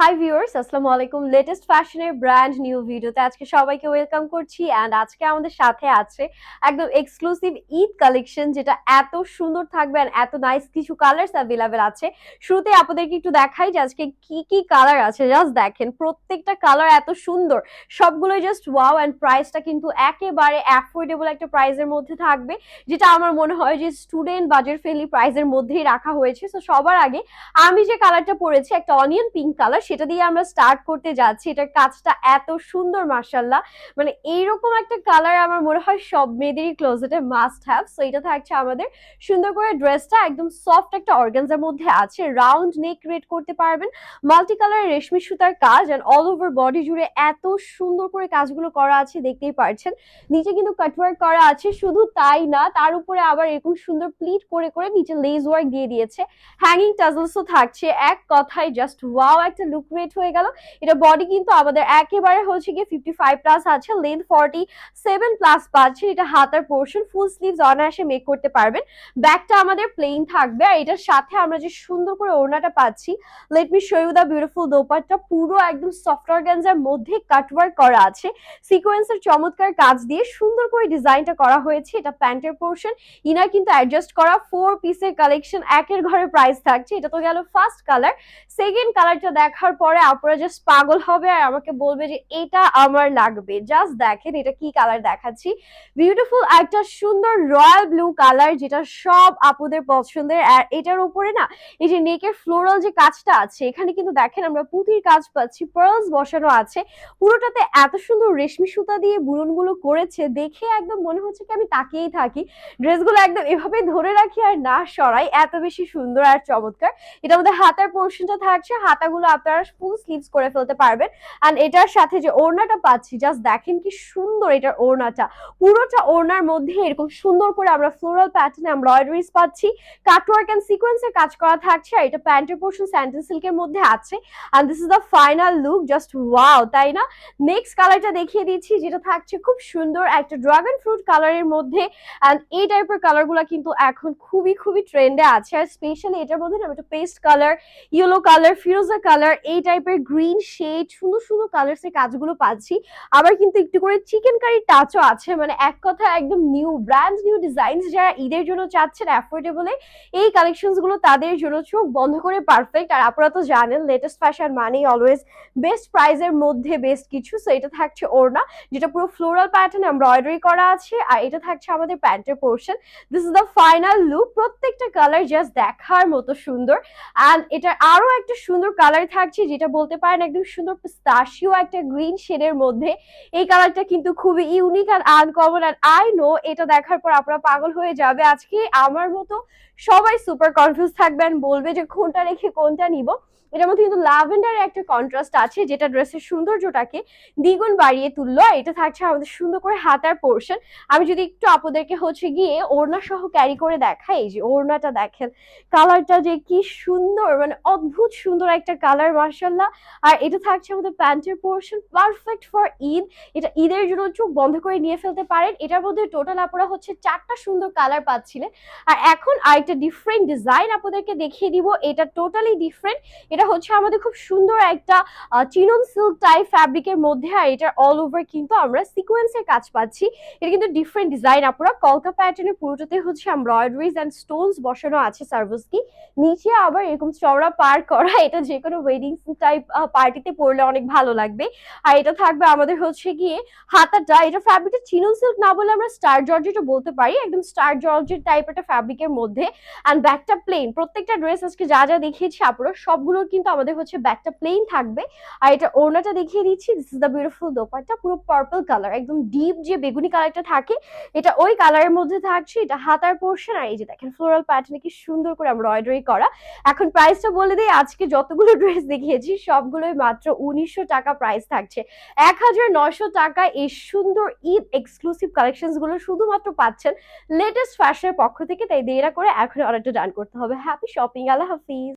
Hi viewers, আসসালামু আলাইকুম। Latest ফ্যাশনের ব্র্যান্ড নিউ ভিডিওতে আজকে সবাইকে ওয়েলকাম করছি। অ্যান্ড আজকে আমাদের সাথে আছে একদম এক্সক্লুসিভ ঈদ কালেকশন, যেটা এত সুন্দর থাকবে অ্যান্ড এত নাইস কিছু কালার্স অ্যাভেলেবেল আছে। শুরুতে আপনাদেরকে একটু দেখাই যে আজকে কি কি কালার আছে। জাস্ট দেখেন, প্রত্যেকটা কালার এত সুন্দর, সবগুলোই জাস্ট ওয়াও। অ্যান্ড প্রাইসটা কিন্তু একেবারে অ্যাফোর্ডেবল একটা প্রাইসের মধ্যে থাকবে, যেটা আমার মনে হয় যে স্টুডেন্ট বাজেট ফ্রেন্ডলি প্রাইসের মধ্যেই রাখা হয়েছে। তো সবার আগে আমি যে কালারটা পরেছি, একটা অনিয়ন পিঙ্ক কালার, সেটা দিয়ে আমরা স্টার্ট করতে যাচ্ছি। এটার কাজটা এত সুন্দর মাশাআল্লাহ, মানে এইরকম একটা কালার আমার মনে হয় সব মেয়েদেরই ক্লোজেটে মাস্ট হ্যাভ। সো এটা থাকছে আমাদের সুন্দর করে ড্রেসটা একদম সফট একটা অর্গানজার মধ্যে আছে, রাউন্ড নেক ক্রিয়েট করতে পারবেন, মাল্টি কালারের রেশমি সুতার কাজ এন্ড অল ওভার বডি জুড়ে এত সুন্দর করে কাজগুলো করা আছে, দেখতেই পারছেন। নিচে কিন্তু কাটওয়ার্ক করা আছে, শুধু তাই না, তার উপরে আবার এরকম সুন্দর প্লিট করে করে নিচে লেস ওয়ার্ক দিয়ে দিয়েছে, হ্যাঙ্গিং টাজলসও থাকছে। এক কথায় জাস্ট ওয়াও একটা লুক ক্রিয়েট হয়ে গেল। এটা বডি কিন্তু আমাদের একেবারে হচ্ছে গিয়ে 55 প্লাস আছে, লেন্থ 47 প্লাস পাচ্ছে। এটা হাতার পোর্শন, ফুল স্লিভস অনায়াসে মেক করতে পারবেন। ব্যাকটা আমাদের প্লেন থাকবে, আর এটার সাথে আমরা যে সুন্দর করে ওড়নাটা পাচ্ছি, let me show you the beautiful dupatta. পুরো একদম সফট অর্গানজার মধ্যে কাটওয়ার্ক করা আছে, সিকোয়েন্সের চমৎকার কাজ দিয়ে সুন্দর করে ডিজাইনটা করা হয়েছে। এটা প্যান্টের পোর্শন, ইনার কিন্তু অ্যাডজাস্ট করা 4 পিসের কালেকশন, একের ঘরে প্রাইস থাকছে। এটা তো গেল ফার্স্ট কালার। সেকেন্ড কালারটা দেখার পরে আপনারা জাস্ট পাগল হবে আর আমাকে বলবে যে এটা আমার লাগবে। জাস্ট দেখেন এটা কি কালার দেখাচ্ছি, বিউটিফুল একটা সুন্দর রয়্যাল ব্লু কালার, যেটা সব আপুদের পছন্দের। আর এটার উপরে না, এই যে নেকের ফ্লোরাল যে কাজটা আছে, এখানে কিন্তু দেখেন আমরা পুঁতির কাজ পাচ্ছি, পার্লস বসানো আছে। পুরোটাতে এত সুন্দর রেশমি সুতা দিয়ে বুননগুলো করেছে, দেখে একদম মনে হচ্ছে কি আমি তাকিয়েই থাকি, ড্রেসগুলো একদম এভাবে ধরে রাখি আর না সরাই, এত বেশি সুন্দর আর চমৎকার। এটা আমাদের হাতার পোর্শনটা থাকছে, হাতাগুলো আপনারা ফুল স্লিভস করে ফেলতে পারবেন। আর এটার সাথে যে ওড়নাটা পাচ্ছি, জাস্ট দেখেন কি সুন্দর এটার ওড়নাটা। পুরোটা ওড়নার মধ্যে এরকম সুন্দর করে আমরা ফ্লোরাল প্যাটার্নে এমব্রয়ডারিজ পাচ্ছি, কাটওয়ার্ক এন্ড সিকোয়েন্সের কাজ করা থাকছে। আর এটা প্যান্টের পোর্শন স্যান্ডেল সিল্কের মধ্যে আছে। And this is the final look, just wow, তাই না? নেক্সট কালারটা দেখিয়ে দিচ্ছি, যেটা থাকছে খুব সুন্দর একটা ড্রাগন ফ্রুট কালারের মধ্যে। এন্ড এই টাইপের কালারগুলো কিন্তু এখন খুবই খুবই ট্রেন্ডে আছে। আর স্পেশালি এটার মধ্যে না একটা পেস্ট কালার, ইয়েলো কালার, ফিরোজা কালার, এই টাইপের গ্রিন শেড, সুন্দর সুন্দর কালার্স এর কাজগুলো পাচ্ছি। আবার কিন্তু একটু করে চিকেন কারি টাচও আছে, মানে এক কথা একদম নিউ ব্র্যান্ড নিউ ডিজাইনস। যারা ঈদের জন্য চাচ্ছেন অ্যাফোর্ডেবলে এই কালেকশনস গুলো, তাদের জন্য চোখ বন্ধ করে পারফেক্ট। আর আপনারা তো জানেন লেটেস্ট ফ্যাশন মানেই অলওয়েজ বেস্ট প্রাইজের মধ্যে বেস্ট কিছু। সো এটা থাকছে ওড়না, যেটা পুরো ফ্লোরাল প্যাটার্ন এমব্রয়ডারি করা আছে। আর এটা থাকছে আমাদের প্যান্টের portion. This is the final look. প্রত্যেকটা কালার জাস্ট দেখার মতো সুন্দর। অ্যান্ড এটার আরো একটা সুন্দর কালার থাকছে, যেটা বলতে পারেন একদম সুন্দর পিস্তাশিও একটা গ্রিন শেডের মধ্যে। এই কালারটা কিন্তু খুবই ইউনিক আর আনকমন। আর আই নো এটা দেখার পর আপনারা পাগল হয়ে যাবে। আজকে আমার মতো সবাই সুপার কনফিউজ থাকবেন, বলবে যে কোনটা রেখে কোনটা নিব। এটার মধ্যে কিন্তু ল্যাভেন্ডারের একটা কন্ট্রাস্ট আছে, যেটা ড্রেসের সৌন্দর্যটাকে দ্বিগুণ বাড়িয়ে তুললো। এটা থাকছে আমাদের সুন্দর করে হাতার পোর্শন। আমি যদি একটু আপনাদেরকে হচ্ছে গিয়ে ওড়না সহ ক্যারি করে দেখাই, এই যে ওড়নাটা দেখেন, কালারটা যে কি সুন্দর, মানে অদ্ভুত সুন্দর একটা কালার মাশাআল্লাহ। আর এটা থাকছে আমাদের প্যান্টের পোর্শন, পারফেক্ট ফর ঈদ। এটা ঈদের জন্য চোখ বন্ধ করে নিয়ে ফেলতে পারেন। এটার মধ্যে টোটাল আপনারা হচ্ছে 4টা সুন্দর কালার পাচ্ছিলেন। আর এখন আরেকটা ডিফারেন্ট ডিজাইন আপনাদেরকে দেখিয়ে দিব, এটা টোটালি ডিফারেন্ট। এটা হচ্ছে আমাদের খুব সুন্দর একটা চিনন সিল্ক টাইপ ফ্যাব্রিকের মধ্যে। আর এটার অল ওভার কিন্তু আমরা সিকোয়েন্সের কাজ পাচ্ছি। এটা কিন্তু ডিফারেন্ট ডিজাইন, আপনারা কলকা প্যাটার্নের পুরোটাতে হচ্ছে এমব্রয়ডারিজ এন্ড স্টোনস বসানো আছে সার্ভিস কি। নিচে আবার এরকম চওড়া পার করা, এটা যে কোনো ওয়েডিং টাইপ পার্টিতে পরলে অনেক ভালো লাগবে। আর এটা থাকবে আমাদের হচ্ছে গিয়ে হাতাটা, এটা ফ্যাব্রিকটা চিনন সিল্ক না বলে আমরা স্টার জর্জেটও বলতে পারি, একদম স্টার জর্জেট টাইপ একটা ফ্যাব্রিকের মধ্যে। এন্ড ব্যাকটা প্লেন। প্রত্যেকটা ড্রেস আজকে যা যা দেখিয়েছি আপনারা সবগুলোর কিন্তু আমাদের হচ্ছে ব্যাকটা প্লেন থাকবে। আর এটা ওড়নাটা দেখিয়ে দিচ্ছি, this is the beautiful dupatta, পুরো পার্পল কালার, একদম ডিপ যে বেগুনি কালারটা থাকে এটা ওই কালারের মধ্যে থাকছে। এটা হাতার পোর্শন। আর এই যে দেখেন ফ্লোরাল প্যাটার্নে কি সুন্দর করে এমব্রয়ডারি করা। এখন প্রাইসটা বলে দিই, আজকে যতগুলো ড্রেস দেখিয়েছি সবগুলোই মাত্র 1900 টাকা প্রাইস থাকছে। 1900 টাকায় এই সুন্দর ঈদ এক্সক্লুসিভ কালেকশনস গুলো শুধুমাত্র পাচ্ছেন লেটেস্ট ফ্যাশনের পক্ষ থেকে। তাই দেরি না করে এখন অর্ডারটা ডান করতে হবে। হ্যাপি শপিং, আল্লাহ হাফিজ।